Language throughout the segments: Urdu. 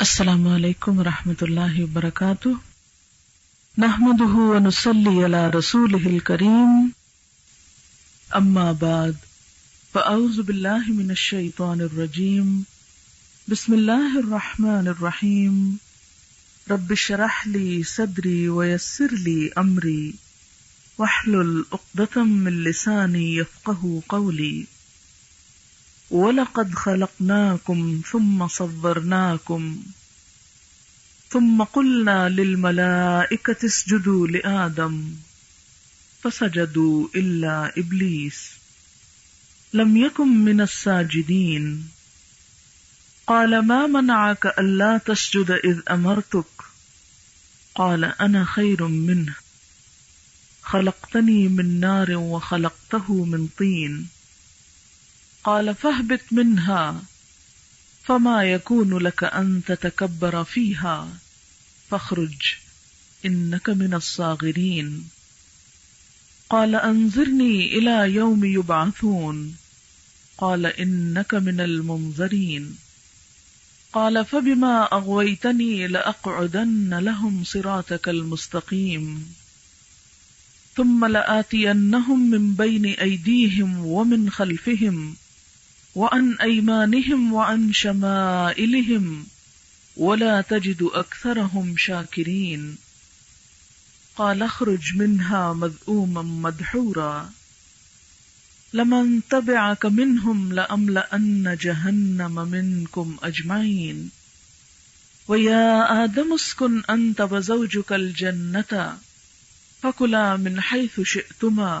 السلام علیکم ورحمۃ اللہ وبرکاتہ، نحمده ونصلی علی رسولہ الکریم، اما بعد فاعوذ باللہ من الشیطان الرجیم، بسم اللہ الرحمن الرحیم، رب اشرح لی صدری ویسر لی امری واحلل عقدۃ من لسانی یفقهوا قولی، وَلَقَدْ خَلَقْنَاكُمْ ثُمَّ صَوَّرْنَاكُمْ ثُمَّ قُلْنَا لِلْمَلَائِكَةِ اسْجُدُوا لِآدَمَ فَسَجَدُوا إِلَّا إِبْلِيسَ لَمْ يَكُنْ مِنَ السَّاجِدِينَ قَالَ مَا مَنَعَكَ أَلَّا تَسْجُدَ إِذْ أَمَرْتُكَ قَالَ أَنَا خَيْرٌ مِّنْهُ خَلَقْتَنِي مِنْ نَارٍ وَخَلَقْتَهُ مِنْ طِينٍ قال فاهبط منها فما يكون لك أن تتكبر فيها فاخرج إنك من الصاغرين قال أنظرني إلى يوم يبعثون قال إنك من المنظرين قال فبما أغويتني لأقعدن لهم صراطك المستقيم ثم لآتينهم من بين أيديهم ومن خلفهم وعن أيمانهم وعن شمائلهم ولا تجد أكثرهم شاكرين قال اخرج منها مذءوما مدحورا لمن تبعك منهم لأملأن جهنم منكم أجمعين ويا آدم اسكن أنت وزوجك الجنة فكلا من حيث شئتما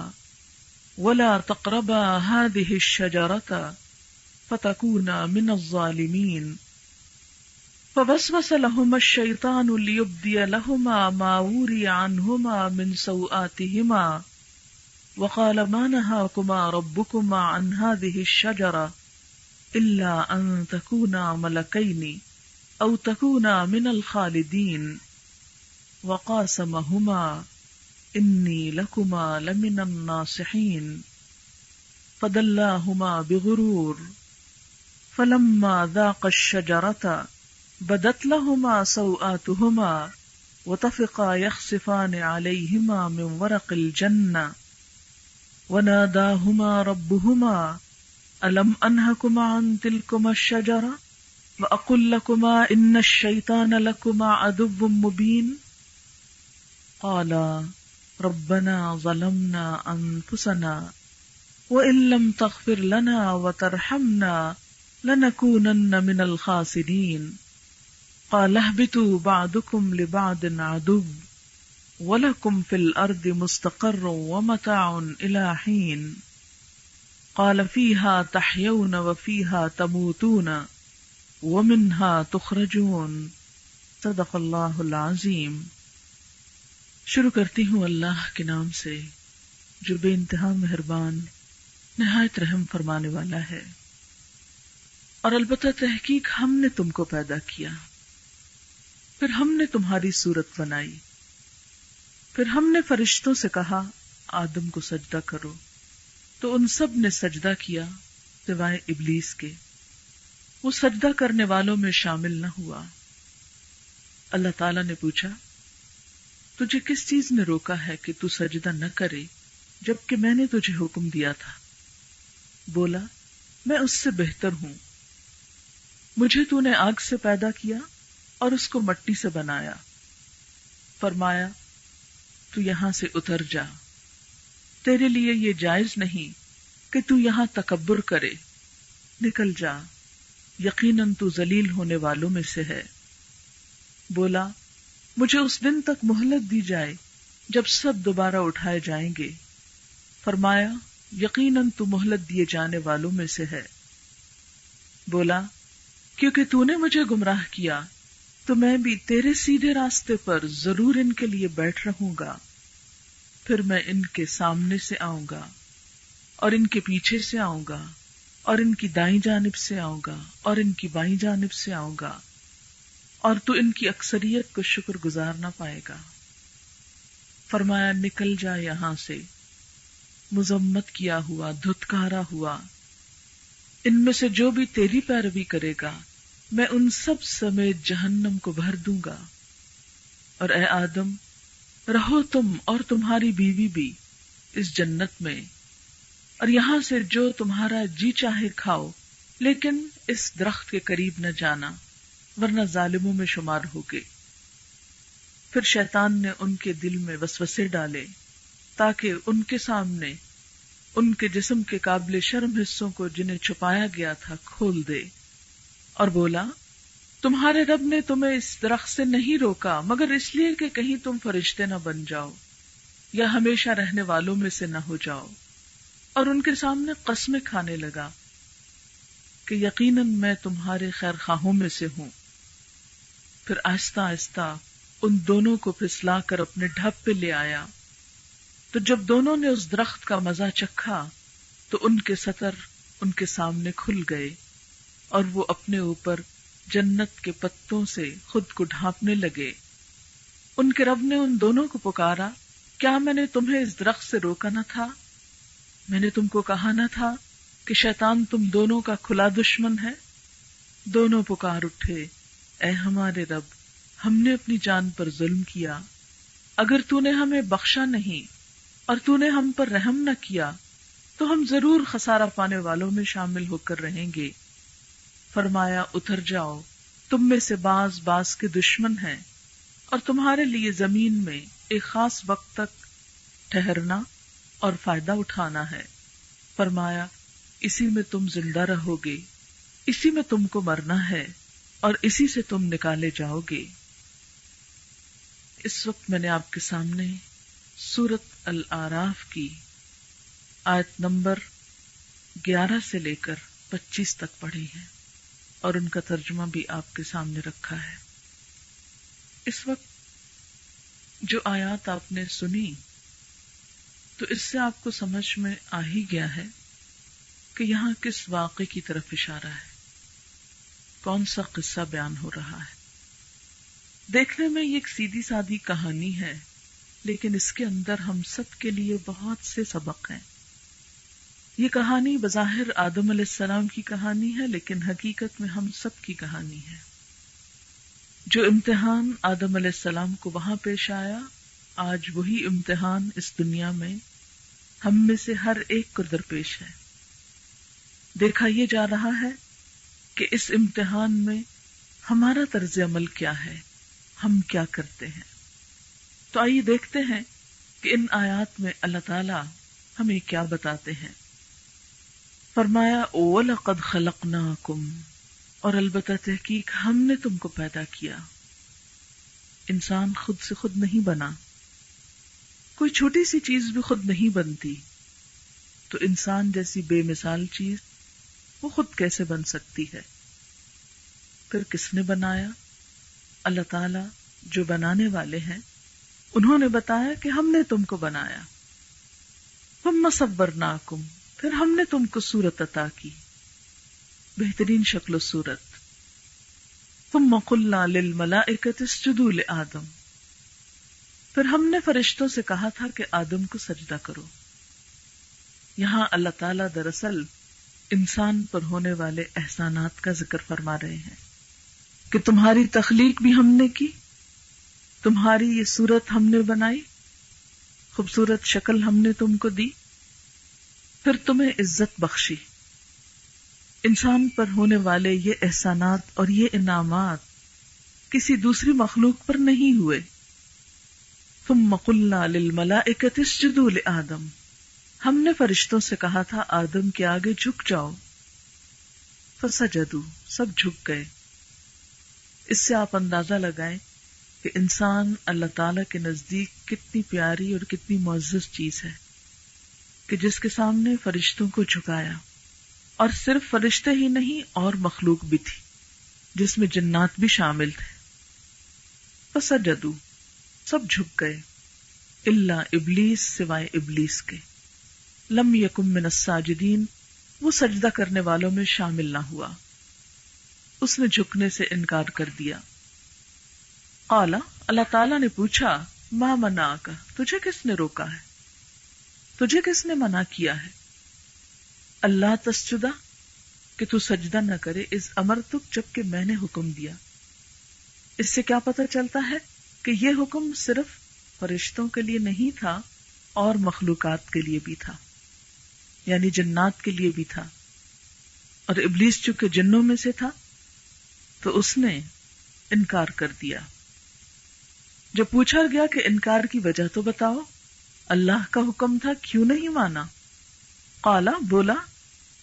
ولا تقربا هذه الشجرة فتكونا من الظالمين فوسوس لهما الشيطان ليبدي لهما ما وري عنهما من سوآتهما وقال ما نهاكما ربكما عن هذه الشجرة إلا أن تكونا ملكين أو تكونا من الخالدين وقاسمهما إني لكما لمن الناصحين فدلاهما بغرور فلما ذاقا الشجرة بدت لهما سوآتهما وطفقا يخصفان عليهما من ورق الجنة وناداهما ربهما ألم أنهكما عن تلكما الشجرة وأقل لكما إن الشيطان لكما عدو مبين قالا ربنا ظلمنا أنفسنا وإن لم تغفر لنا وترحمنا لنكونن من الخاسرين قال اهبطوا بعضكم لبعض عدو ولكم في الأرض مستقر ومتاع إلى حين قال فيها تحيون وفيها تموتون ومنها تخرجون صدق اللہ العظیم۔ شروع کرتی ہوں اللہ کے نام سے جو بے انتہا مہربان نہایت رحم فرمانے والا ہے۔ اور البتہ تحقیق ہم نے تم کو پیدا کیا، پھر ہم نے تمہاری صورت بنائی، پھر ہم نے فرشتوں سے کہا آدم کو سجدہ کرو، تو ان سب نے سجدہ کیا سوائے ابلیس کے، وہ سجدہ کرنے والوں میں شامل نہ ہوا۔ اللہ تعالیٰ نے پوچھا تجھے کس چیز نے روکا ہے کہ تو سجدہ نہ کرے جبکہ میں نے تجھے حکم دیا تھا؟ بولا میں اس سے بہتر ہوں، مجھے تو نے آگ سے پیدا کیا اور اس کو مٹی سے بنایا، فرمایا تو یہاں سے اتر جا، تیرے لیے یہ جائز نہیں کہ تو یہاں تکبر کرے، نکل جا، یقیناً تو ذلیل ہونے والوں میں سے ہے۔ بولا مجھے اس دن تک مہلت دی جائے جب سب دوبارہ اٹھائے جائیں گے، فرمایا یقیناً تو مہلت دیے جانے والوں میں سے ہے۔ بولا کیونکہ تو نے مجھے گمراہ کیا تو میں بھی تیرے سیدھے راستے پر ضرور ان کے لیے بیٹھ رہوں گا، پھر میں ان کے سامنے سے آؤں گا اور ان کے پیچھے سے آؤں گا اور ان کی دائیں جانب سے آؤں گا اور ان کی بائیں جانب سے آؤں گا، اور تو ان کی اکثریت کو شکر گزار نہ پائے گا۔ فرمایا نکل جا یہاں سے، مذمت کیا ہوا، دھتکارا ہوا، ان میں سے جو بھی تیری پیروی کرے گا میں ان سب سمیت جہنم کو بھر دوں گا، اور اے آدم رہو تم اور تمہاری بیوی بھی اس جنت میں، اور یہاں سے جو تمہارا جی چاہے کھاؤ، لیکن اس درخت کے قریب نہ جانا ورنہ ظالموں میں شمار ہوگے۔ پھر شیطان نے ان کے دل میں وسوسے ڈالے تاکہ ان کے سامنے ان کے جسم کے قابل شرم حصوں کو جنہیں چھپایا گیا تھا کھول دے، اور بولا تمہارے رب نے تمہیں اس درخت سے نہیں روکا مگر اس لیے کہ کہیں تم فرشتے نہ بن جاؤ یا ہمیشہ رہنے والوں میں سے نہ ہو جاؤ، اور ان کے سامنے قسمیں کھانے لگا کہ یقیناً میں تمہارے خیر خواہوں میں سے ہوں۔ پھر آہستہ آہستہ ان دونوں کو پھسلا کر اپنے ڈھب پہ لے آیا، تو جب دونوں نے اس درخت کا مزہ چکھا تو ان کے سطر ان کے سامنے کھل گئے، اور وہ اپنے اوپر جنت کے پتوں سے خود کو ڈھانپنے لگے۔ ان کے رب نے ان دونوں کو پکارا، کیا میں نے تمہیں اس درخت سے روکا نہ تھا؟ میں نے تم کو کہا نہ تھا کہ شیطان تم دونوں کا کھلا دشمن ہے؟ دونوں پکار اٹھے، اے ہمارے رب، ہم نے اپنی جان پر ظلم کیا، اگر تو نے ہمیں بخشا نہیں اور تو نے ہم پر رحم نہ کیا تو ہم ضرور خسارہ پانے والوں میں شامل ہو کر رہیں گے۔ فرمایا اتر جاؤ، تم میں سے بعض بعض کے دشمن ہیں، اور تمہارے لیے زمین میں ایک خاص وقت تک ٹھہرنا اور فائدہ اٹھانا ہے۔ فرمایا اسی میں تم زندہ رہو گے، اسی میں تم کو مرنا ہے، اور اسی سے تم نکالے جاؤ گے۔ اس وقت میں نے آپ کے سامنے سورۃ الاعراف کی آیت نمبر 11 سے لے کر 25 تک پڑھی ہے، اور ان کا ترجمہ بھی آپ کے سامنے رکھا ہے۔ اس وقت جو آیات آپ نے سنی تو اس سے آپ کو سمجھ میں آ ہی گیا ہے کہ یہاں کس واقعے کی طرف اشارہ ہے، کون سا قصہ بیان ہو رہا ہے۔ دیکھنے میں یہ ایک سیدھی سادی کہانی ہے، لیکن اس کے اندر ہم سب کے لیے بہت سے سبق ہیں۔ یہ کہانی بظاہر آدم علیہ السلام کی کہانی ہے، لیکن حقیقت میں ہم سب کی کہانی ہے۔ جو امتحان آدم علیہ السلام کو وہاں پیش آیا، آج وہی امتحان اس دنیا میں ہم میں سے ہر ایک کو درپیش ہے۔ دیکھا یہ جا رہا ہے کہ اس امتحان میں ہمارا طرز عمل کیا ہے، ہم کیا کرتے ہیں۔ تو آئیے دیکھتے ہیں کہ ان آیات میں اللہ تعالی ہمیں کیا بتاتے ہیں۔ فرمایا وَلَقَدْ خَلَقْنَاكُمْ، اور البتہ تحقیق ہم نے تم کو پیدا کیا۔ انسان خود سے خود نہیں بنا، کوئی چھوٹی سی چیز بھی خود نہیں بنتی، تو انسان جیسی بے مثال چیز وہ خود کیسے بن سکتی ہے؟ پھر کس نے بنایا؟ اللہ تعالی جو بنانے والے ہیں انہوں نے بتایا کہ ہم نے تم کو بنایا۔ ثم صورناکم، پھر ہم نے تم کو صورت عطا کی، بہترین شکل و صورت۔ ثم قلنا للملائکۃ اسجدوا لآدم، پھر ہم نے فرشتوں سے کہا تھا کہ آدم کو سجدہ کرو۔ یہاں اللہ تعالیٰ دراصل انسان پر ہونے والے احسانات کا ذکر فرما رہے ہیں کہ تمہاری تخلیق بھی ہم نے کی، تمہاری یہ صورت ہم نے بنائی، خوبصورت شکل ہم نے تم کو دی، پھر تمہیں عزت بخشی۔ انسان پر ہونے والے یہ احسانات اور یہ انعامات کسی دوسری مخلوق پر نہیں ہوئے۔ ثم قلنا للملائکۃ اسجدوا لآدم، ہم نے فرشتوں سے کہا تھا آدم کے آگے جھک جاؤ۔ فسجدوا، سب جھک گئے۔ اس سے آپ اندازہ لگائیں کہ انسان اللہ تعالیٰ کے نزدیک کتنی پیاری اور کتنی معزز چیز ہے کہ جس کے سامنے فرشتوں کو جھکایا، اور صرف فرشتے ہی نہیں اور مخلوق بھی تھی جس میں جنات بھی شامل تھے۔ فسجدوا، سب جھک گئے، الا ابلیس، سوائے ابلیس کے، لم یکن من الساجدین، وہ سجدہ کرنے والوں میں شامل نہ ہوا، اس نے جھکنے سے انکار کر دیا۔ قال، اللہ تعالیٰ نے پوچھا، ما منعک، تجھے کس نے روکا ہے، تجھے کس نے منع کیا ہے؟ اللہ تسجدہ، کہ تو سجدہ نہ کرے، اذ امرتک جبکہ میں نے حکم دیا۔ اس سے کیا پتہ چلتا ہے کہ یہ حکم صرف فرشتوں کے لیے نہیں تھا اور مخلوقات کے لیے بھی تھا، یعنی جنات کے لیے بھی تھا، اور ابلیس چونکہ جنوں میں سے تھا تو اس نے انکار کر دیا۔ جب پوچھا گیا کہ انکار کی وجہ تو بتاؤ، اللہ کا حکم تھا کیوں نہیں مانا؟ قالا بولا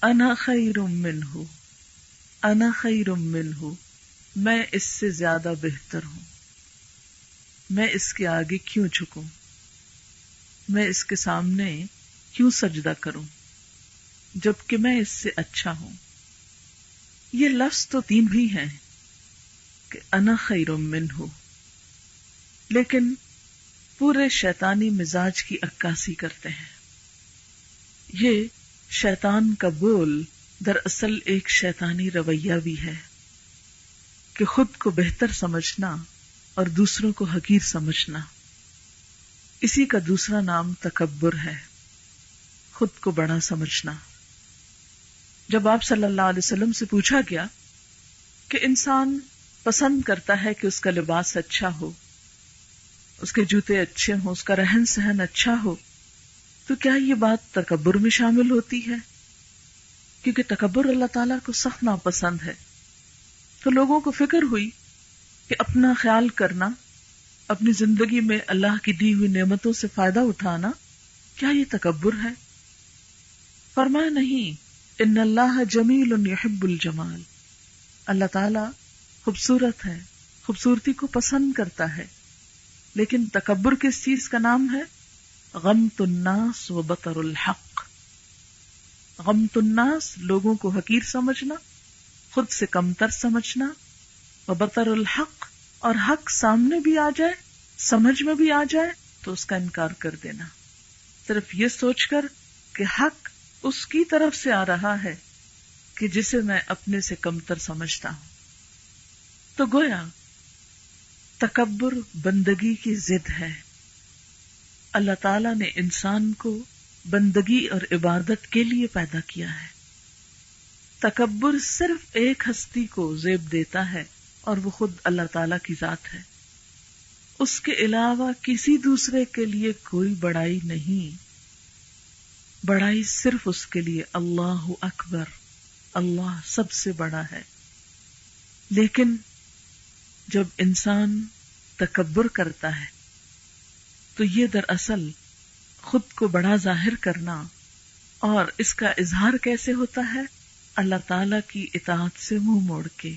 انا خیر منہ، انا خیر منہ، میں اس سے زیادہ بہتر ہوں، میں اس کے آگے کیوں جھکوں، میں اس کے سامنے کیوں سجدہ کروں جبکہ میں اس سے اچھا ہوں۔ یہ لفظ تو تین بھی ہیں کہ انا خیر منہ، لیکن پورے شیطانی مزاج کی عکاسی کرتے ہیں۔ یہ شیطان کا بول دراصل ایک شیطانی رویہ بھی ہے کہ خود کو بہتر سمجھنا اور دوسروں کو حقیر سمجھنا۔ اسی کا دوسرا نام تکبر ہے، خود کو بڑا سمجھنا۔ جب آپ صلی اللہ علیہ وسلم سے پوچھا گیا کہ انسان پسند کرتا ہے کہ اس کا لباس اچھا ہو، اس کے جوتے اچھے ہوں، اس کا رہن سہن اچھا ہو، تو کیا یہ بات تکبر میں شامل ہوتی ہے؟ کیونکہ تکبر اللہ تعالیٰ کو سخت ناپسند ہے۔ تو لوگوں کو فکر ہوئی کہ اپنا خیال کرنا، اپنی زندگی میں اللہ کی دی ہوئی نعمتوں سے فائدہ اٹھانا، کیا یہ تکبر ہے؟ فرمایا نہیں، ان اللہ جمیل یحب الجمال، اللہ تعالیٰ خوبصورت ہے، خوبصورتی کو پسند کرتا ہے، لیکن تکبر کس چیز کا نام ہے؟ غمط الناس و بطر الحق۔ غمط الناس، لوگوں کو حقیر سمجھنا، خود سے کمتر سمجھنا، و بطر الحق، اور حق سامنے بھی آ جائے، سمجھ میں بھی آ جائے تو اس کا انکار کر دینا، صرف یہ سوچ کر کہ حق اس کی طرف سے آ رہا ہے کہ جسے میں اپنے سے کمتر سمجھتا ہوں۔ تو گویا تکبر بندگی کی ضد ہے۔ اللہ تعالیٰ نے انسان کو بندگی اور عبادت کے لیے پیدا کیا ہے۔ تکبر صرف ایک ہستی کو زیب دیتا ہے اور وہ خود اللہ تعالیٰ کی ذات ہے، اس کے علاوہ کسی دوسرے کے لیے کوئی بڑائی نہیں، بڑائی صرف اس کے لیے۔ اللہ اکبر، اللہ سب سے بڑا ہے۔ لیکن جب انسان تکبر کرتا ہے تو یہ دراصل خود کو بڑا ظاہر کرنا، اور اس کا اظہار کیسے ہوتا ہے؟ اللہ تعالیٰ کی اطاعت سے منہ موڑ کے،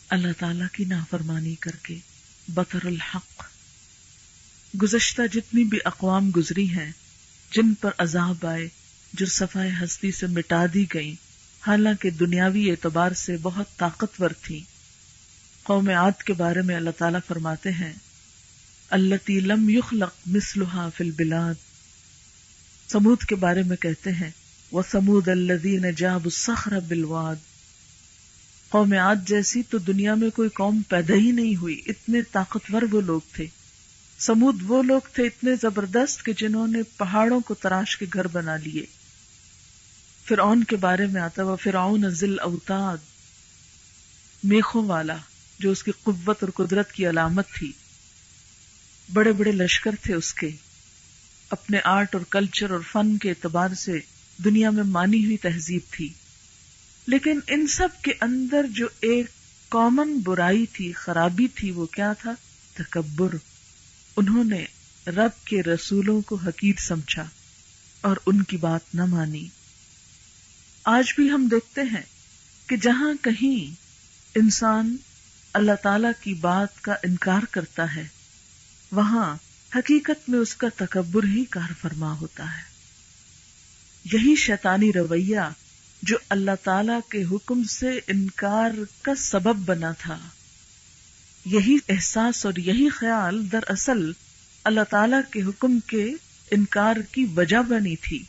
اللہ تعالیٰ کی نافرمانی کر کے، بطر الحق۔ گزشتہ جتنی بھی اقوام گزری ہیں جن پر عذاب آئے، جو صفحہ ہستی سے مٹا دی گئیں، حالانکہ دنیاوی اعتبار سے بہت طاقتور تھی۔ قوم عاد کے بارے میں اللہ تعالیٰ فرماتے ہیں التی لم یخلق مثلها فی البلاد۔ سمود کے بارے میں کہتے ہیں وثمود الذین جابوا الصخر بالواد۔ قوم عاد جیسی تو دنیا میں کوئی قوم پیدا ہی نہیں ہوئی، اتنے طاقتور وہ لوگ تھے۔ سمود وہ لوگ تھے اتنے زبردست کہ جنہوں نے پہاڑوں کو تراش کے گھر بنا لیے۔ فرعون کے بارے میں آتا ہے وفرعون ذی الاوتاد، میخوں والا، جو اس کی قوت اور قدرت کی علامت تھی۔ بڑے بڑے لشکر تھے اس کے، اپنے آرٹ اور کلچر اور فن کے اعتبار سے دنیا میں مانی ہوئی تہذیب تھی، لیکن ان سب کے اندر جو ایک کامن برائی تھی، خرابی تھی، وہ کیا تھا؟ تکبر۔ انہوں نے رب کے رسولوں کو حقیر سمجھا اور ان کی بات نہ مانی۔ آج بھی ہم دیکھتے ہیں کہ جہاں کہیں انسان اللہ تعالی کی بات کا انکار کرتا ہے، وہاں حقیقت میں اس کا تکبر ہی کار فرما ہوتا ہے۔ یہی شیطانی رویہ جو اللہ تعالی کے حکم سے انکار کا سبب بنا تھا، یہی احساس اور یہی خیال دراصل اللہ تعالی کے حکم کے انکار کی وجہ بنی تھی۔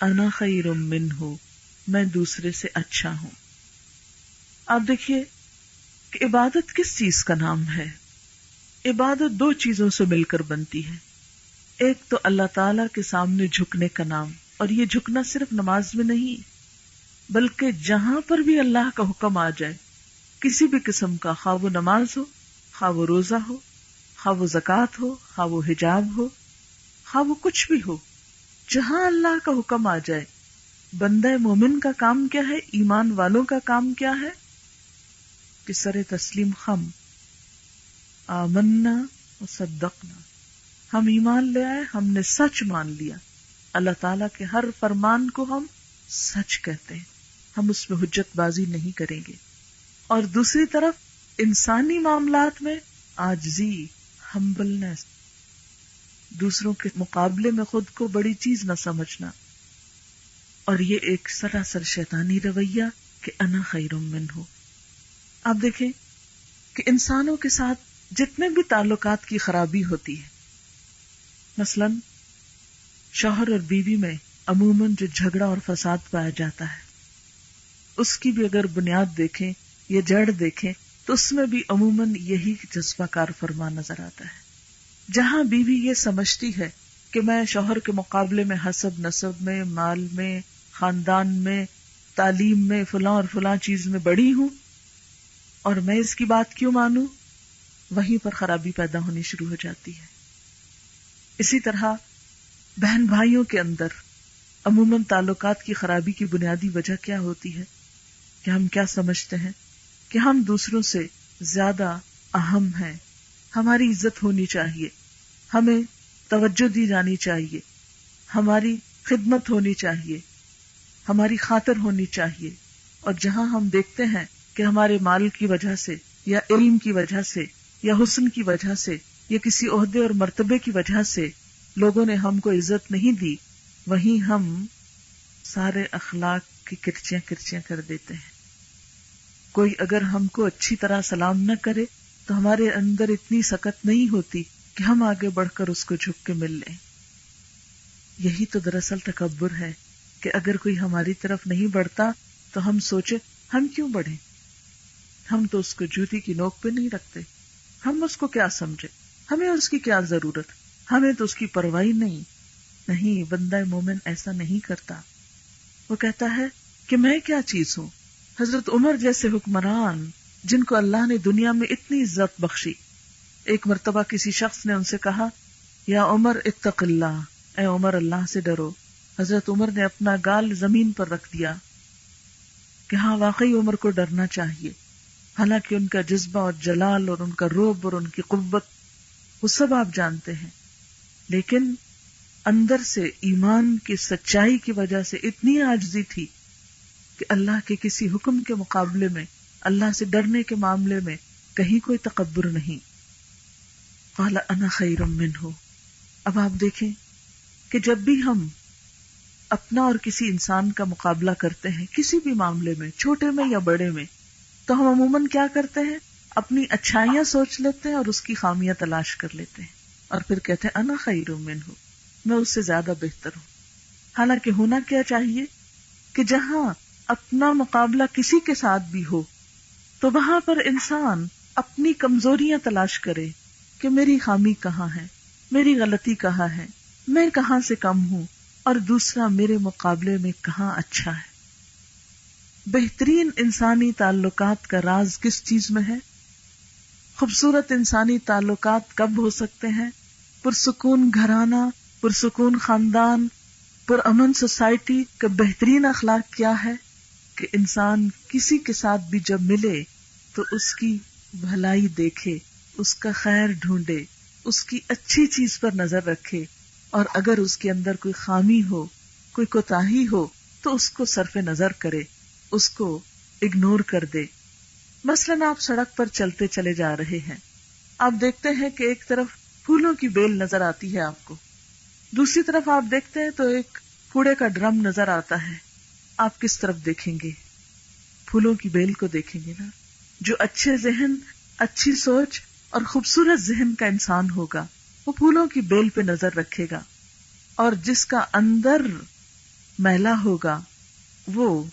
انا خیر منہ، میں دوسرے سے اچھا ہوں۔ آپ دیکھیے کہ عبادت کس چیز کا نام ہے؟ عبادت دو چیزوں سے مل کر بنتی ہے۔ ایک تو اللہ تعالی کے سامنے جھکنے کا نام، اور یہ جھکنا صرف نماز میں نہیں، بلکہ جہاں پر بھی اللہ کا حکم آ جائے، کسی بھی قسم کا، خواہ وہ نماز ہو، خواہ وہ روزہ ہو، خواہ وہ زکوٰۃ ہو، خواہ وہ حجاب ہو، خواہ وہ کچھ بھی ہو، جہاں اللہ کا حکم آ جائے، بندہ مومن کا کام کیا ہے، ایمان والوں کا کام کیا ہے کہ سر تسلیم خم، آمنا وصدقنا، ہم ایمان لے آئے، ہم نے سچ مان لیا، اللہ تعالیٰ کے ہر فرمان کو ہم سچ کہتے ہیں، ہم اس میں حجت بازی نہیں کریں گے۔ اور دوسری طرف انسانی معاملات میں عاجزی، ہمبلنس، دوسروں کے مقابلے میں خود کو بڑی چیز نہ سمجھنا، اور یہ ایک سراسر شیطانی رویہ کہ انا خیر منہ۔ آپ دیکھیں کہ انسانوں کے ساتھ جتنے بھی تعلقات کی خرابی ہوتی ہے، مثلا شوہر اور بیوی میں عموماً جو جھگڑا اور فساد پایا جاتا ہے، اس کی بھی اگر بنیاد دیکھیں یا جڑ دیکھیں تو اس میں بھی عموماً یہی جذبہ کار فرما نظر آتا ہے۔ جہاں بیوی یہ سمجھتی ہے کہ میں شوہر کے مقابلے میں حسب نسب میں، مال میں، خاندان میں، تعلیم میں، فلاں اور فلاں چیز میں بڑی ہوں اور میں اس کی بات کیوں مانوں، وہیں پر خرابی پیدا ہونی شروع ہو جاتی ہے۔ اسی طرح بہن بھائیوں کے اندر عموماً تعلقات کی خرابی کی بنیادی وجہ کیا ہوتی ہے کہ ہم کیا سمجھتے ہیں کہ ہم دوسروں سے زیادہ اہم ہیں، ہماری عزت ہونی چاہیے، ہمیں توجہ دی جانی چاہیے، ہماری خدمت ہونی چاہیے، ہماری خاطر ہونی چاہیے، اور جہاں ہم دیکھتے ہیں کہ ہمارے مال کی وجہ سے یا علم کی وجہ سے یا حسن کی وجہ سے یا کسی عہدے اور مرتبے کی وجہ سے لوگوں نے ہم کو عزت نہیں دی، وہیں ہم سارے اخلاق کی کرچیاں کر دیتے ہیں۔ کوئی اگر ہم کو اچھی طرح سلام نہ کرے تو ہمارے اندر اتنی سکت نہیں ہوتی کہ ہم آگے بڑھ کر اس کو جھک کے مل لیں۔ یہی تو دراصل تکبر ہے کہ اگر کوئی ہماری طرف نہیں بڑھتا تو ہم سوچے ہم کیوں بڑھیں، ہم تو اس کو جوتی کی نوک پہ نہیں رکھتے، ہم اس کو کیا سمجھے، ہمیں اس کی کیا ضرورت، ہمیں تو اس کی پرواہ نہیں۔ بندہ مومن ایسا نہیں کرتا، وہ کہتا ہے کہ میں کیا چیز ہوں۔ حضرت عمر جیسے حکمران جن کو اللہ نے دنیا میں اتنی عزت بخشی، ایک مرتبہ کسی شخص نے ان سے کہا یا عمر اتق اللہ، اے عمر اللہ سے ڈرو۔ حضرت عمر نے اپنا گال زمین پر رکھ دیا کہ ہاں واقعی عمر کو ڈرنا چاہیے، حالانکہ ان کا جذبہ اور جلال اور ان کا رعب اور ان کی قوت وہ سب آپ جانتے ہیں، لیکن اندر سے ایمان کی سچائی کی وجہ سے اتنی عاجزی تھی کہ اللہ کے کسی حکم کے مقابلے میں، اللہ سے ڈرنے کے معاملے میں کہیں کوئی تکبر نہیں۔ قال انا خیر منہ۔ اب آپ دیکھیں کہ جب بھی ہم اپنا اور کسی انسان کا مقابلہ کرتے ہیں کسی بھی معاملے میں، چھوٹے میں یا بڑے میں، تو ہم عموماً کیا کرتے ہیں، اپنی اچھائیاں سوچ لیتے ہیں اور اس کی خامیاں تلاش کر لیتے ہیں اور پھر کہتے ہیں انا خیر منہ، میں اس سے زیادہ بہتر ہوں۔ حالانکہ ہونا کیا چاہیے کہ جہاں اپنا مقابلہ کسی کے ساتھ بھی ہو تو وہاں پر انسان اپنی کمزوریاں تلاش کرے کہ میری خامی کہاں ہے، میری غلطی کہاں ہے، میں کہاں سے کم ہوں اور دوسرا میرے مقابلے میں کہاں اچھا ہے۔ بہترین انسانی تعلقات کا راز کس چیز میں ہے؟ خوبصورت انسانی تعلقات کب ہو سکتے ہیں؟ پرسکون گھرانہ، پرسکون خاندان، پرامن سوسائٹی کا بہترین اخلاق کیا ہے کہ انسان کسی کے ساتھ بھی جب ملے تو اس کی بھلائی دیکھے، اس کا خیر ڈھونڈے، اس کی اچھی چیز پر نظر رکھے، اور اگر اس کے اندر کوئی خامی ہو، کوئی کوتاہی ہو تو اس کو صرف نظر کرے، اس کو اگنور کر دے۔ مثلاً آپ سڑک پر چلتے چلے جا رہے ہیں، آپ دیکھتے ہیں کہ ایک طرف پھولوں کی بیل نظر آتی ہے آپ کو، دوسری طرف آپ دیکھتے ہیں تو ایک کوڑے کا ڈرم نظر آتا ہے، آپ کس طرف دیکھیں گے؟ پھولوں کی بیل کو دیکھیں گے نا۔ جو اچھے ذہن، اچھی سوچ اور خوبصورت ذہن کا انسان ہوگا وہ پھولوں کی بیل پہ نظر رکھے گا، اور جس کا اندر میلا ہوگا وہ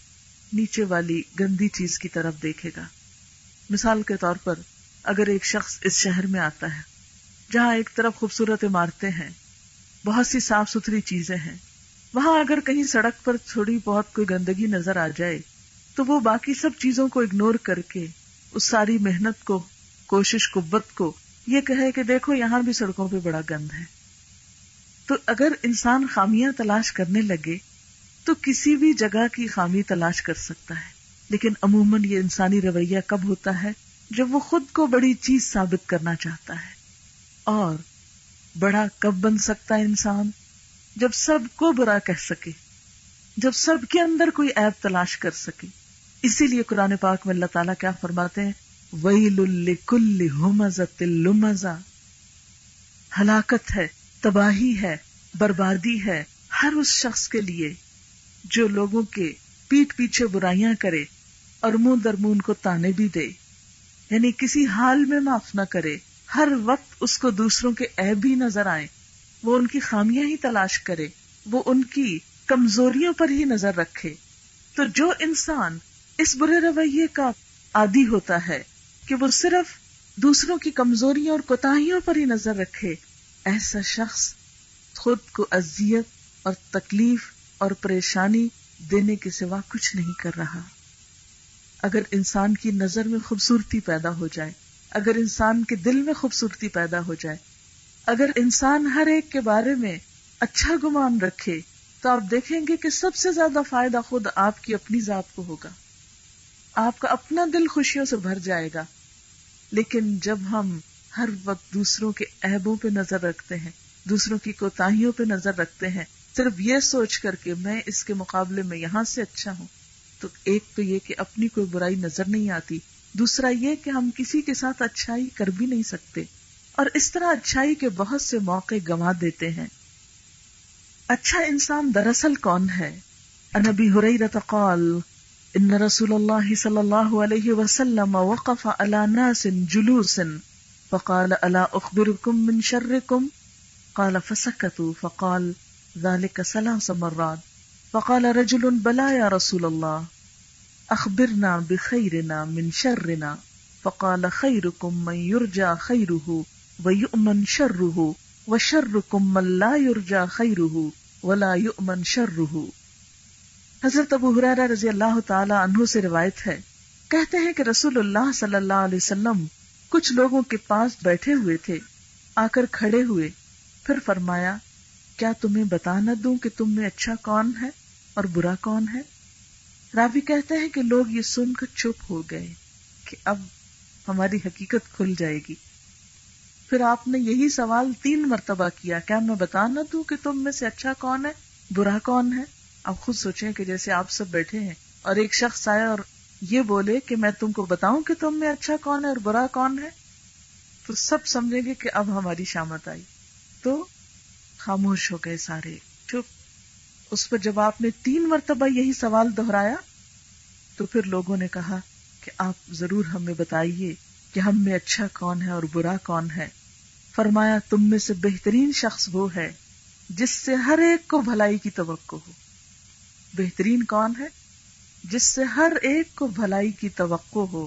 نیچے والی گندی چیز کی طرف دیکھے گا۔ مثال کے طور پر اگر ایک شخص اس شہر میں آتا ہے جہاں ایک طرف خوبصورت عمارتیں ہیں، بہت سی صاف ستھری چیزیں ہیں، وہاں اگر کہیں سڑک پر تھوڑی بہت کوئی گندگی نظر آ جائے تو وہ باقی سب چیزوں کو اگنور کر کے اس ساری محنت کو، کوشش، قوت کو یہ کہے کہ دیکھو یہاں بھی سڑکوں پہ بڑا گند ہے. تو اگر انسان خامیاں تلاش کرنے لگے تو کسی بھی جگہ کی خامی تلاش کر سکتا ہے، لیکن عموماً یہ انسانی رویہ کب ہوتا ہے؟ جب وہ خود کو بڑی چیز ثابت کرنا چاہتا ہے. اور بڑا کب بن سکتا ہے انسان؟ جب سب کو برا کہہ سکے، جب سب کے اندر کوئی عیب تلاش کر سکے. اسی لیے قرآن پاک میں اللہ تعالیٰ کیا فرماتے ہیں؟ وَيْلٌ لِكُلِّ هُمَزَةٍ لُمَزَةٍ، ہلاکت ہے، تباہی ہے، بربادی ہے ہر اس شخص کے لیے جو لوگوں کے پیٹھ پیچھے برائیاں کرے اور منہ در منہ کو تانے بھی دے، یعنی کسی حال میں معاف نہ کرے، ہر وقت اس کو دوسروں کے عیب ہی نظر آئے، وہ ان کی خامیاں ہی تلاش کرے، وہ ان کی کمزوریوں پر ہی نظر رکھے. تو جو انسان اس برے رویے کا عادی ہوتا ہے کہ وہ صرف دوسروں کی کمزوریوں اور کوتاہیوں پر ہی نظر رکھے، ایسا شخص خود کو اذیت اور تکلیف اور پریشانی دینے کے سوا کچھ نہیں کر رہا. اگر انسان کی نظر میں خوبصورتی پیدا ہو جائے، اگر انسان کے دل میں خوبصورتی پیدا ہو جائے، اگر انسان ہر ایک کے بارے میں اچھا گمان رکھے، تو آپ دیکھیں گے کہ سب سے زیادہ فائدہ خود آپ کی اپنی ذات کو ہوگا. آپ کا اپنا دل خوشیوں سے بھر جائے گا. لیکن جب ہم ہر وقت دوسروں کے عیبوں پہ نظر رکھتے ہیں، دوسروں کی کوتاہیوں پہ نظر رکھتے ہیں، صرف یہ سوچ کر کے میں اس کے مقابلے میں یہاں سے اچھا ہوں، تو ایک تو یہ کہ اپنی کوئی برائی نظر نہیں آتی، دوسرا یہ کہ ہم کسی کے ساتھ اچھائی کر بھی نہیں سکتے، اور اس طرح اچھائی کے بہت سے موقع گنوا دیتے ہیں. اچھا انسان دراصل کون ہے؟ عن ابی ہریرہ قال ان رسول اللہ صلی اللہ علیہ وسلم وقف على ناس جلوس فقال الا اخبركم من شركم قال فسكتوا فقال ذلك 3 مرات فقال رجل بلى يا رسول الله اخبرنا بخيرنا من شرنا فقال خيركم من يرجى خيره ويؤمن شره وشركم من لا يرجى خيره ولا يؤمن شره. حضرت ابو ہریرہ رضی اللہ تعالی عنہ سے روایت ہے، کہتے ہیں کہ رسول اللہ صلی اللہ علیہ وسلم کچھ لوگوں کے پاس بیٹھے ہوئے تھے، آ کر کھڑے ہوئے، پھر فرمایا کیا تمہیں بتا نہ دوں کہ تم میں اچھا کون ہے اور برا کون ہے؟ راوی کہتے ہیں کہ لوگ یہ سن کر چپ ہو گئے کہ اب ہماری حقیقت کھل جائے گی. پھر آپ نے یہی سوال 3 مرتبہ کیا، کیا میں بتا نہ دوں کہ تم میں سے اچھا کون ہے، برا کون ہے؟ آپ خود سوچیں کہ جیسے آپ سب بیٹھے ہیں اور ایک شخص آئے اور یہ بولے کہ میں تم کو بتاؤں کہ تم میں اچھا کون ہے اور برا کون ہے، تو سب سمجھیں گے کہ اب ہماری شامت آئی. تو خاموش ہو گئے سارے، چپ. اس پر جب آپ نے 3 مرتبہ یہی سوال دہرایا تو پھر لوگوں نے کہا کہ آپ ضرور ہمیں بتائیے کہ ہم میں اچھا کون ہے اور برا کون ہے. فرمایا تم میں سے بہترین شخص وہ ہے جس سے ہر ایک کو بھلائی کی توقع ہو. بہترین کون ہے؟ جس سے ہر ایک کو بھلائی کی توقع ہو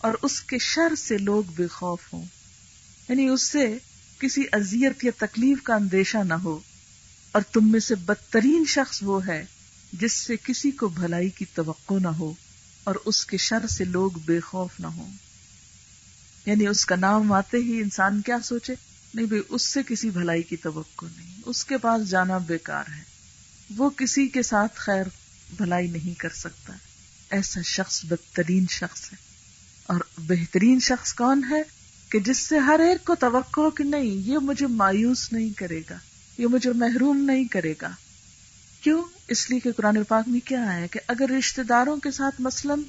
اور اس کے شر سے لوگ بے خوف ہوں، یعنی اس سے کسی اذیت یا تکلیف کا اندیشہ نہ ہو. اور تم میں سے بدترین شخص وہ ہے جس سے کسی کو بھلائی کی توقع نہ ہو اور اس کے شر سے لوگ بے خوف نہ ہوں. یعنی اس کا نام آتے ہی انسان کیا سوچے؟ نہیں بھئی اس سے کسی بھلائی کی توقع نہیں، اس کے پاس جانا بیکار ہے، وہ کسی کے ساتھ خیر بھلائی نہیں کر سکتا. ایسا شخص بدترین شخص ہے. اور بہترین شخص کون ہے؟ کہ جس سے ہر ایک کو توقع ہو کہ نہیں یہ مجھے مایوس نہیں کرے گا، یہ مجھے محروم نہیں کرے گا. کیوں؟ اس لیے کہ قرآن پاک میں کیا ہے کہ اگر رشتہ داروں کے ساتھ مثلاً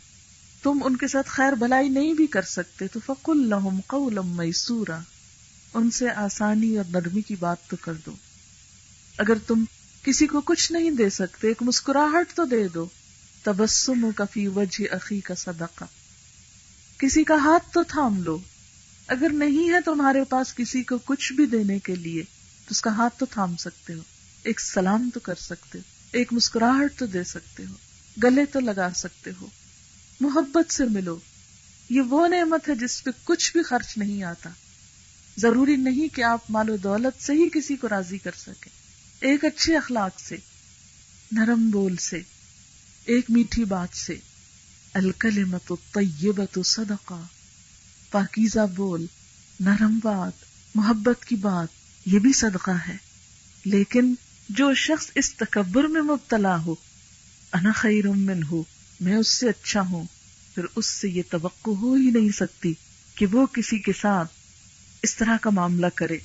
تم ان کے ساتھ خیر بھلائی نہیں بھی کر سکتے تو فَقُلْ لَهُمْ قَوْلًا مَيْسُورًا، ان سے آسانی اور نرمی کی بات تو کر دو. اگر تم کسی کو کچھ نہیں دے سکتے ایک مسکراہٹ تو دے دو. تبسمک فی وجہ اخیک صدقہ، کسی کا ہاتھ تو تھام لو. اگر نہیں ہے تمہارے پاس کسی کو کچھ بھی دینے کے لیے تو اس کا ہاتھ تو تھام سکتے ہو، ایک سلام تو کر سکتے ہو، ایک مسکراہٹ تو دے سکتے ہو، گلے تو لگا سکتے ہو، محبت سے ملو. یہ وہ نعمت ہے جس پہ کچھ بھی خرچ نہیں آتا. ضروری نہیں کہ آپ مال و دولت سے ہی کسی کو راضی کر سکیں، ایک اچھے اخلاق سے، نرم بول سے، ایک میٹھی بات سے. الکلمۃ الطیبۃ صدقہ، پاکیزہ بول، نرم بات، محبت کی بات، یہ بھی صدقہ ہے. لیکن جو شخص اس تکبر میں مبتلا ہو، انا خیر منہ، میں اس سے اچھا ہوں، پھر اس سے یہ توقع ہو ہی نہیں سکتی کہ وہ کسی کے ساتھ اس طرح کا معاملہ کرے.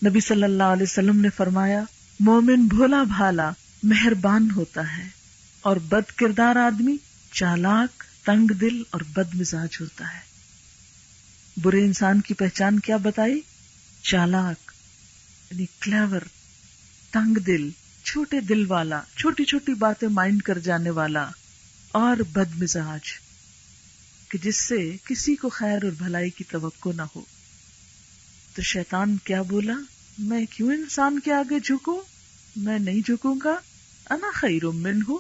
نبی صلی اللہ علیہ وسلم نے فرمایا، مومن بھولا بھالا مہربان ہوتا ہے، اور بد کردار آدمی چالاک، تنگ دل اور بد مزاج ہوتا ہے. برے انسان کی پہچان کیا بتائی؟ چالاک یعنی کلیور، تنگ دل، چھوٹے دل والا، چھوٹی چھوٹی باتیں مائنڈ کر جانے والا، اور بد مزاج کہ جس سے کسی کو خیر اور بھلائی کی توقع نہ ہو. تو شیطان کیا بولا؟ میں کیوں انسان کے آگے جھکوں؟ میں نہیں جھکوں گا. انا خیر منہ،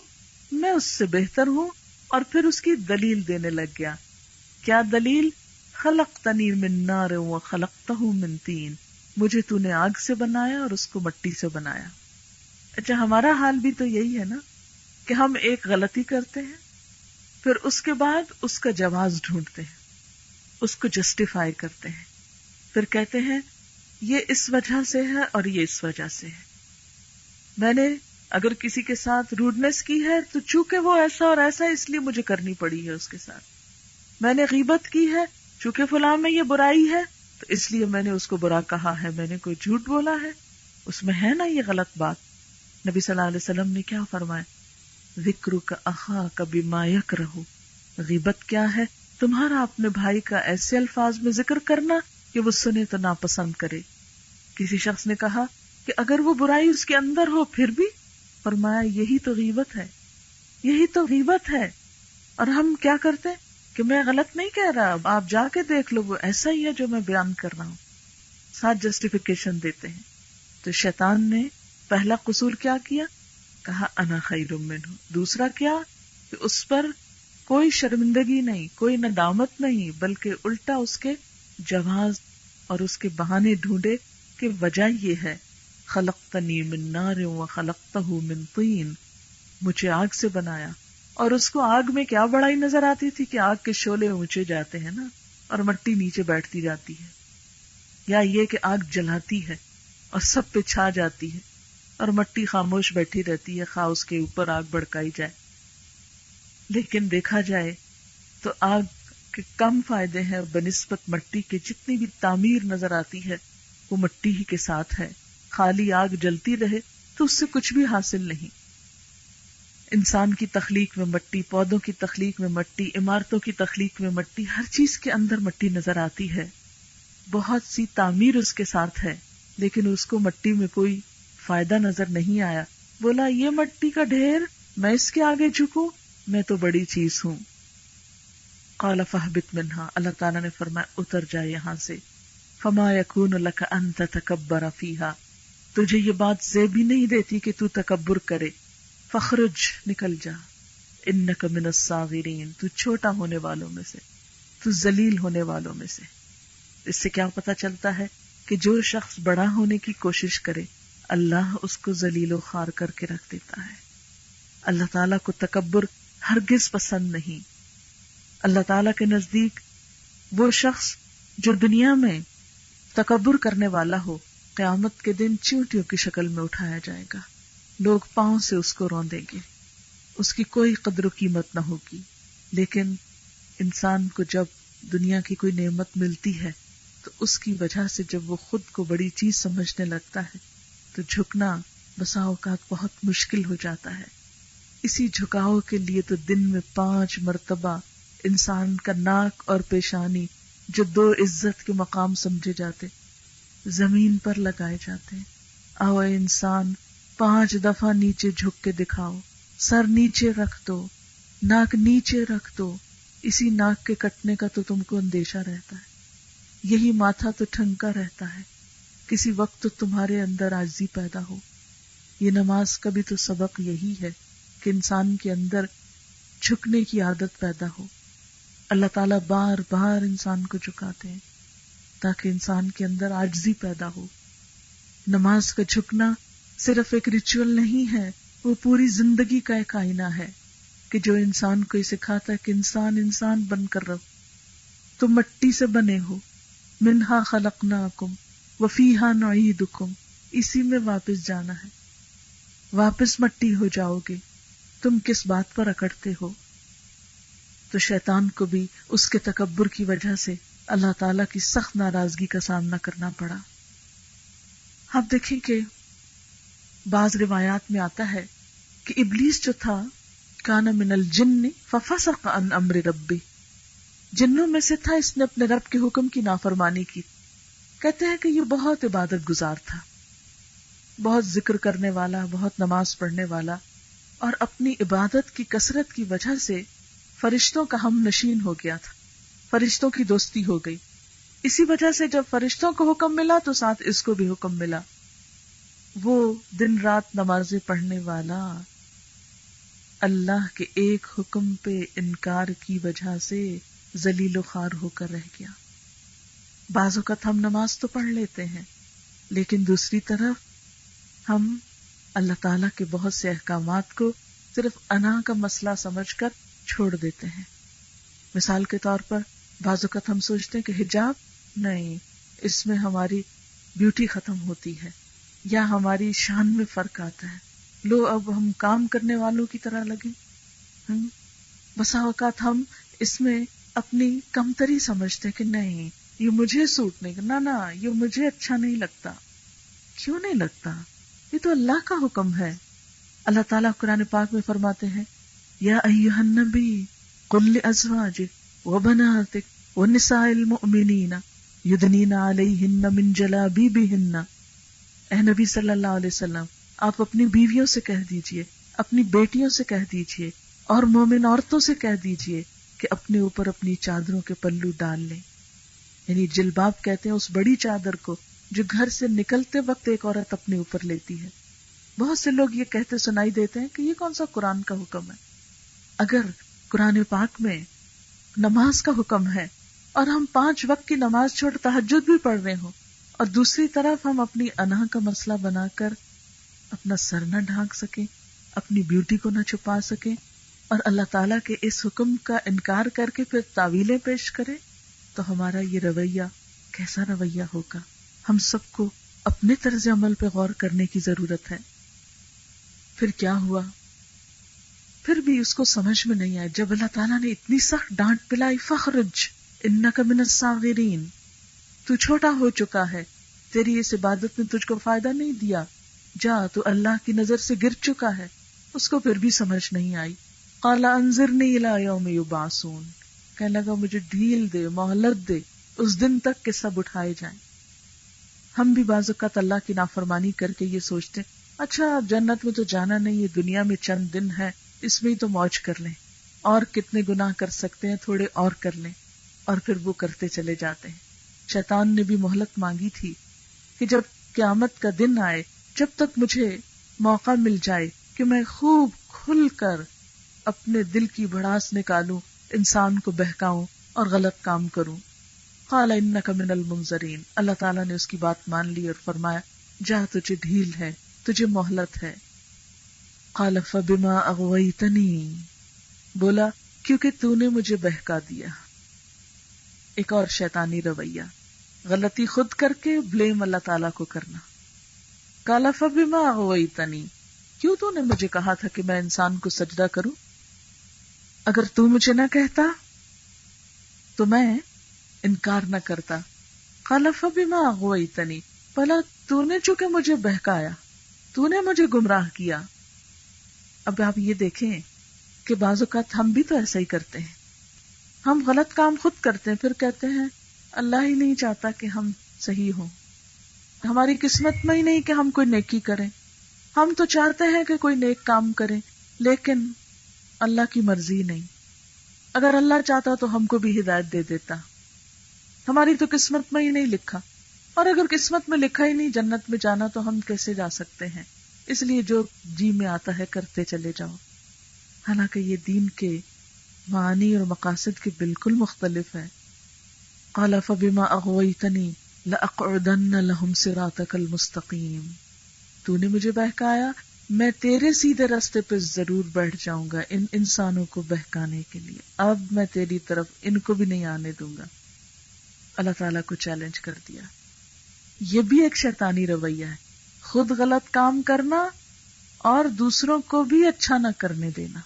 میں اس سے بہتر ہوں. اور پھر اس کی دلیل دینے لگ گیا. کیا دلیل؟ خلقتنی من نار وخلقتہ من طین، مجھے تو نے آگ سے بنایا اور اس کو مٹی سے بنایا. اچھا، ہمارا حال بھی تو یہی ہے نا کہ ہم ایک غلطی کرتے ہیں، پھر اس کے بعد اس کا جواز ڈھونڈتے ہیں، اس کو جسٹیفائی کرتے ہیں، پھر کہتے ہیں یہ اس وجہ سے ہے اور یہ اس وجہ سے ہے. میں نے اگر کسی کے ساتھ روڈنس کی ہے تو چونکہ وہ ایسا اور ایسا اس لیے مجھے کرنی پڑی ہے اس کے ساتھ. میں نے غیبت کی ہے چونکہ فلاں میں یہ برائی ہے تو اس لیے میں نے اس کو برا کہا ہے، میں نے کوئی جھوٹ بولا ہے، اس میں ہے نا یہ غلط بات. نبی صلی اللہ علیہ وسلم نے کیا فرمایا؟ ذکرک اخاک بما یکرہ، غیبت کیا ہے؟ تمہارا اپنے بھائی کا ایسے الفاظ میں ذکر کرنا کہ وہ سنے تو ناپسند کرے. کسی شخص نے کہا کہ اگر وہ برائی اس کے اندر ہو پھر بھی؟ فرمایا یہی تو غیبت ہے، یہی تو غیبت ہے. اور ہم کیا کرتے ہیں کہ میں غلط نہیں کہہ رہا، اب آپ جا کے دیکھ لو وہ ایسا ہی ہے جو میں بیان کر رہا ہوں، ساتھ جسٹیفیکیشن دیتے ہیں. تو شیطان نے پہلا قصور کیا کیا؟ کہا انا خیر منہ. دوسرا کیا؟ کہ اس پر کوئی شرمندگی نہیں، کوئی ندامت نہیں، بلکہ الٹا اس کے جواز اور اس کے بہانے ڈھونڈے کہ وجہ یہ ہے، خلقتنی من نار وخلقتہ من طین، مجھے آگ سے بنایا. اور اس کو آگ میں کیا بڑائی نظر آتی تھی کہ آگ کے شعلے اونچے جاتے ہیں نا اور مٹی نیچے بیٹھتی جاتی ہے، یا یہ کہ آگ جلاتی ہے اور سب پہ چھا جاتی ہے اور مٹی خاموش بیٹھی رہتی ہے خواہ اس کے اوپر آگ بھڑکائی جائے. لیکن دیکھا جائے تو آگ کے کم فائدے ہیں بنسبت مٹی کے. جتنی بھی تعمیر نظر آتی ہے وہ مٹی ہی کے ساتھ ہے. خالی آگ جلتی رہے تو اس سے کچھ بھی حاصل نہیں. انسان کی تخلیق میں مٹی، پودوں کی تخلیق میں مٹی، عمارتوں کی تخلیق میں مٹی، ہر چیز کے اندر مٹی نظر آتی ہے. بہت سی تعمیر اس کے ساتھ ہے لیکن اس کو مٹی میں کوئی فائدہ نظر نہیں آیا. بولا یہ مٹی کا ڈھیر، میں اس کے آگے جھکوں، میں تو بڑی چیز ہوں. قال فاہبط منہا، اللہ تعالیٰ نے فرمایا اتر جائے یہاں سے. فما یکون لک ان تتکبر فیہا، تجھے یہ بات زیبی نہیں دیتی کہ تو تکبر کرے. فخرج، نکل جا. انک من الصاغرین، تو چھوٹا ہونے والوں میں سے، تو ذلیل ہونے والوں میں سے. اس سے کیا پتہ چلتا ہے کہ جو شخص بڑا ہونے کی کوشش کرے اللہ اس کو ذلیل و خوار کر کے رکھ دیتا ہے. اللہ تعالیٰ کو تکبر ہرگز پسند نہیں. اللہ تعالیٰ کے نزدیک وہ شخص جو دنیا میں تکبر کرنے والا ہو، قیامت کے دن چیونٹیوں کی شکل میں اٹھایا جائے گا. لوگ پاؤں سے اس کو روندیں گے، اس کی کوئی قدر و قیمت نہ ہوگی. لیکن انسان کو جب دنیا کی کوئی نعمت ملتی ہے تو اس کی وجہ سے جب وہ خود کو بڑی چیز سمجھنے لگتا ہے تو جھکنا بسا اوقات بہت مشکل ہو جاتا ہے. اسی جھکاؤ کے لیے تو دن میں 5 مرتبہ انسان کا ناک اور پیشانی، جو 2 عزت کے مقام سمجھے جاتے، زمین پر لگائے جاتے ہیں. آؤ اے انسان 5 دفعہ نیچے جھک کے دکھاؤ، سر نیچے رکھ دو، ناک نیچے رکھ دو. اسی ناک کے کٹنے کا تو تم کو اندیشہ رہتا ہے، یہی ماتھا تو ٹھنکا رہتا ہے. کسی وقت تو تمہارے اندر عاجزی پیدا ہو. یہ نماز کا بھی تو سبق یہی ہے کہ انسان کے اندر جھکنے کی عادت پیدا ہو. اللہ تعالیٰ بار بار انسان کو جھکاتے ہیں تاکہ انسان کے اندر عاجزی پیدا ہو. نماز کا جھکنا صرف ایک ریچول نہیں ہے، وہ پوری زندگی کا ایک آئینہ ہے کہ جو انسان کو یہ سکھاتا ہے کہ انسان بن کر رہو. تم مٹی سے بنے ہو، منہا خلقناکم وفیہا نعیدکم، اسی میں واپس جانا ہے، واپس مٹی ہو جاؤ گے. تم کس بات پر اکڑتے ہو؟ تو شیطان کو بھی اس کے تکبر کی وجہ سے اللہ تعالیٰ کی سخت ناراضگی کا سامنا کرنا پڑا. آپ دیکھیں کہ بعض روایات میں آتا ہے کہ ابلیس جو تھا کان من الجن ففسق عن امر ربی، جنوں میں سے تھا، اس نے اپنے رب کے حکم کی نافرمانی کی. کہتے ہیں کہ یہ بہت عبادت گزار تھا، بہت ذکر کرنے والا، بہت نماز پڑھنے والا، اور اپنی عبادت کی کثرت کی وجہ سے فرشتوں کا ہم نشین ہو گیا تھا، فرشتوں کی دوستی ہو گئی. اسی وجہ سے جب فرشتوں کو حکم ملا تو ساتھ اس کو بھی حکم ملا. وہ دن رات نمازیں پڑھنے والا اللہ کے ایک حکم پہ انکار کی وجہ سے ذلیل و خوار ہو کر رہ گیا. بعض اوقات ہم نماز تو پڑھ لیتے ہیں، لیکن دوسری طرف ہم اللہ تعالیٰ کے بہت سے احکامات کو صرف انا کا مسئلہ سمجھ کر چھوڑ دیتے ہیں. مثال کے طور پر بعض اوقات ہم سوچتے ہیں کہ حجاب نہیں، اس میں ہماری بیوٹی ختم ہوتی ہے یا ہماری شان میں فرق آتا ہے، لو اب ہم کام کرنے والوں کی طرح لگیں. بسا اوقات ہم اس میں اپنی کمتری سمجھتے کہ نہیں یہ مجھے سوٹ نہیں کرنا، نہ یہ مجھے اچھا نہیں لگتا. کیوں نہیں لگتا؟ یہ تو اللہ کا حکم ہے. اللہ تعالیٰ قرآن پاک میں فرماتے ہیں یا ایھا النبی قل لازواجک وبناتک ونساء المؤمنین یدنین علیہن من جلابیبہن. اے نبی صلی اللہ علیہ وسلم، آپ اپنی بیویوں سے کہہ دیجئے، اپنی بیٹیوں سے کہہ دیجئے اور مومن عورتوں سے کہہ دیجئے کہ اپنے اوپر اپنی چادروں کے پلو ڈال لیں. یعنی جلباب کہتے ہیں اس بڑی چادر کو جو گھر سے نکلتے وقت ایک عورت اپنے اوپر لیتی ہے. بہت سے لوگ یہ کہتے سنائی دیتے ہیں کہ یہ کون سا قرآن کا حکم ہے. اگر قرآن پاک میں نماز کا حکم ہے اور ہم 5 وقت کی نماز چھوڑ تہجد بھی پڑھ رہے ہوں اور دوسری طرف ہم اپنی انا کا مسئلہ بنا کر اپنا سر نہ ڈھانک سکیں، اپنی بیوٹی کو نہ چھپا سکیں اور اللہ تعالیٰ کے اس حکم کا انکار کر کے پھر تعویلیں پیش کریں، تو ہمارا یہ رویہ کیسا رویہ ہوگا؟ ہم سب کو اپنے طرز عمل پہ غور کرنے کی ضرورت ہے. پھر کیا ہوا؟ پھر بھی اس کو سمجھ میں نہیں آیا. جب اللہ تعالیٰ نے اتنی سخت ڈانٹ پلائی فخرج انک من الصاغرین، تو چھوٹا ہو چکا ہے، تیری اس عبادت نے تجھ کو فائدہ نہیں دیا، جا تو اللہ کی نظر سے گر چکا ہے. اس کو پھر بھی سمجھ نہیں آئی. قال انظرنی الی یوم یبعثون، کہنے لگا مجھے ڈھیل دے، مہلت دے، اس دن تک کہ سب اٹھائے جائیں. ہم بھی بعض اوقات اللہ کی نافرمانی کر کے یہ سوچتے اچھا جنت میں تو جانا نہیں، یہ دنیا میں چند دن ہے، اس میں ہی تو موج کر لیں، اور کتنے گناہ کر سکتے ہیں، تھوڑے اور کر لیں، اور پھر وہ کرتے چلے جاتے ہیں. شیطان نے بھی مہلت مانگی تھی کہ جب قیامت کا دن آئے، جب تک مجھے موقع مل جائے کہ میں خوب کھل کر اپنے دل کی بھڑاس نکالوں، انسان کو بہکاؤں اور غلط کام کروں. قال انک من المنظرین، اللہ تعالیٰ نے اس کی بات مان لی اور فرمایا جا تجھے ڈھیل ہے، تجھے مہلت ہے. قال فبما اغویتنی، بولا کیونکہ تو نے مجھے بہکا دیا. ایک اور شیطانی رویہ، غلطی خود کر کے بلیم اللہ تعالیٰ کو کرنا. قال فبما اغویتنی، کیوں تو نے مجھے کہا تھا کہ میں انسان کو سجدہ کروں؟ اگر تو مجھے نہ کہتا تو میں انکار نہ کرتا. قال فبما اغویتنی، بھلا تو نے چونکہ مجھے بہکایا، تو نے مجھے گمراہ کیا. اب آپ یہ دیکھیں کہ بعض اوقات ہم بھی تو ایسا ہی کرتے ہیں. ہم غلط کام خود کرتے ہیں، پھر کہتے ہیں اللہ ہی نہیں چاہتا کہ ہم صحیح ہوں، ہماری قسمت میں ہی نہیں کہ ہم کوئی نیکی کریں. ہم تو چاہتے ہیں کہ کوئی نیک کام کریں، لیکن اللہ کی مرضی نہیں. اگر اللہ چاہتا تو ہم کو بھی ہدایت دے دیتا. ہماری تو قسمت میں ہی نہیں لکھا، اور اگر قسمت میں لکھا ہی نہیں جنت میں جانا تو ہم کیسے جا سکتے ہیں؟ اس لیے جو جی میں آتا ہے کرتے چلے جاؤ. حالانکہ یہ دین کے معانی اور مقاصد کے بالکل مختلف ہے. قال فبما اغویتنی لأقعدن لهم صراطک المستقیم، تو نے مجھے بہکایا میں تیرے سیدھے راستے پہ ضرور بیٹھ جاؤں گا ان انسانوں کو بہکانے کے لیے، اب میں تیری طرف ان کو بھی نہیں آنے دوں گا۔ اللہ تعالیٰ کو چیلنج کر دیا۔ یہ بھی ایک شیطانی رویہ ہے، خود غلط کام کرنا اور دوسروں کو بھی اچھا نہ کرنے دینا،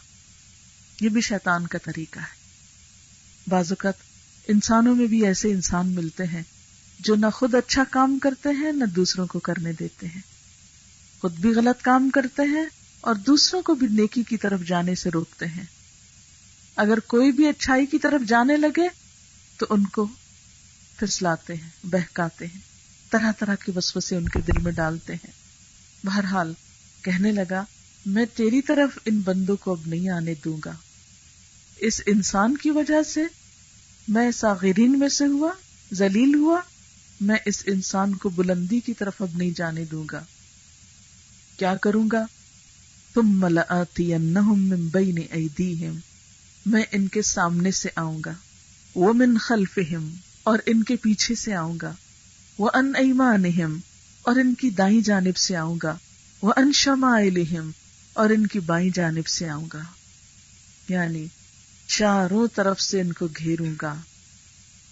یہ بھی شیطان کا طریقہ ہے۔ بعض اوقات انسانوں میں بھی ایسے انسان ملتے ہیں جو نہ خود اچھا کام کرتے ہیں نہ دوسروں کو کرنے دیتے ہیں، خود بھی غلط کام کرتے ہیں اور دوسروں کو بھی نیکی کی طرف جانے سے روکتے ہیں۔ اگر کوئی بھی اچھائی کی طرف جانے لگے تو ان کو پھسلاتے ہیں، بہکاتے ہیں، طرح طرح کے وسوسے ان کے دل میں ڈالتے ہیں۔ بہرحال کہنے لگا میں تیری طرف ان بندوں کو اب نہیں آنے دوں گا، اس انسان کی وجہ سے میں صاغرین میں سے ہوا، ذلیل ہوا، میں اس انسان کو بلندی کی طرف اب نہیں جانے دوں گا۔ کیا کروں گا؟ ثم لآتینہم من بین ایدیہم، میں ان کے سامنے سے آؤں گا، ومن خلفہم، اور ان کے پیچھے سے آؤں گا، وعن ایمانہم، اور ان کی دائیں جانب سے آؤں گا، وعن شمائلہم، اور ان کی بائیں جانب سے آؤں گا، یعنی چاروں طرف سے ان کو گھیروں گا۔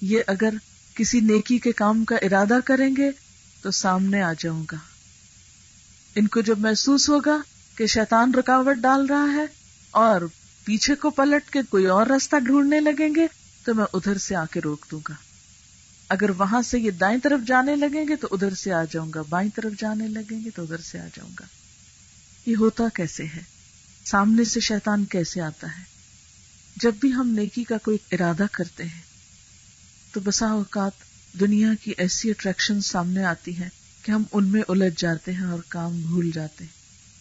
یہ اگر کسی نیکی کے کام کا ارادہ کریں گے تو سامنے آ جاؤں گا۔ ان کو جب محسوس ہوگا کہ شیطان رکاوٹ ڈال رہا ہے اور پیچھے کو پلٹ کے کوئی اور راستہ ڈھونڈنے لگیں گے تو میں ادھر سے آ کے روک دوں گا۔ اگر وہاں سے یہ دائیں طرف جانے لگیں گے تو ادھر سے آ جاؤں گا، بائیں طرف جانے لگیں گے تو ادھر سے آ جاؤں گا۔ یہ ہوتا کیسے ہے؟ سامنے سے شیطان کیسے آتا ہے؟ جب بھی ہم نیکی کا کوئی ارادہ کرتے ہیں تو بسا اوقات دنیا کی ایسی اٹریکشن سامنے آتی ہیں کہ ہم ان میں الجھ جاتے ہیں اور کام بھول جاتے ہیں۔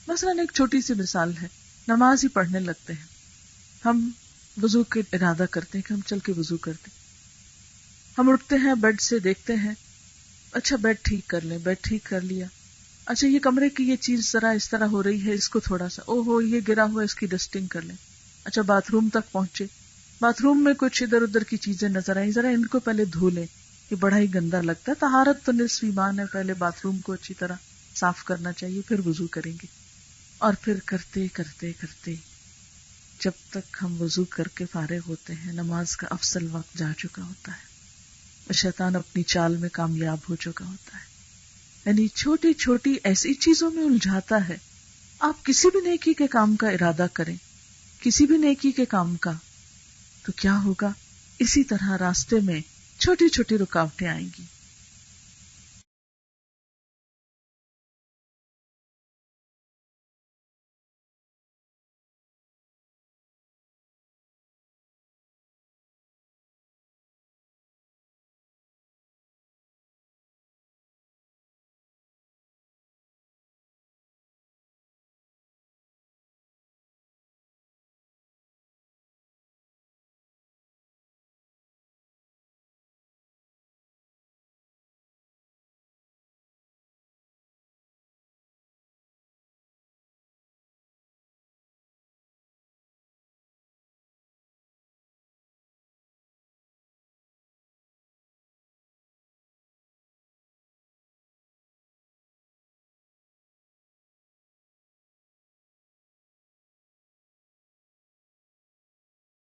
مثلا ایک چھوٹی سی مثال ہے، نماز ہی پڑھنے لگتے ہیں، ہم وضو کے ارادہ کرتے ہیں کہ ہم چل کے وضو کرتے ہیں، ہم اٹھتے ہیں بیڈ سے، دیکھتے ہیں اچھا بیڈ ٹھیک کر لیں، بیڈ ٹھیک کر لیا، اچھا یہ کمرے کی یہ چیز ذرا اس طرح ہو رہی ہے، اس کو تھوڑا سا یہ گرا ہوا اس کی ڈسٹنگ کر لیں، اچھا باتھ روم تک پہنچے، باتھ روم میں کچھ ادھر ادھر کی چیزیں نظر آئیں، ذرا ان کو پہلے دھو لیں، یہ بڑا ہی گندا لگتا ہے، طہارت تو نصف ایمان ہے، پہلے باتھ روم کو اچھی طرح صاف کرنا چاہیے، پھر وضو کریں گے۔ اور پھر کرتے کرتے کرتے جب تک ہم وضو کر کے فارغ ہوتے ہیں نماز کا افضل وقت جا چکا ہوتا ہے اور شیطان اپنی چال میں کامیاب ہو چکا ہوتا ہے۔ یعنی چھوٹی چھوٹی ایسی چیزوں میں الجھاتا ہے۔ آپ کسی بھی نیکی کے کام کا ارادہ کریں، کسی بھی نیکی کے کام کا، تو کیا ہوگا؟ اسی طرح راستے میں چھوٹی چھوٹی رکاوٹیں آئیں گی،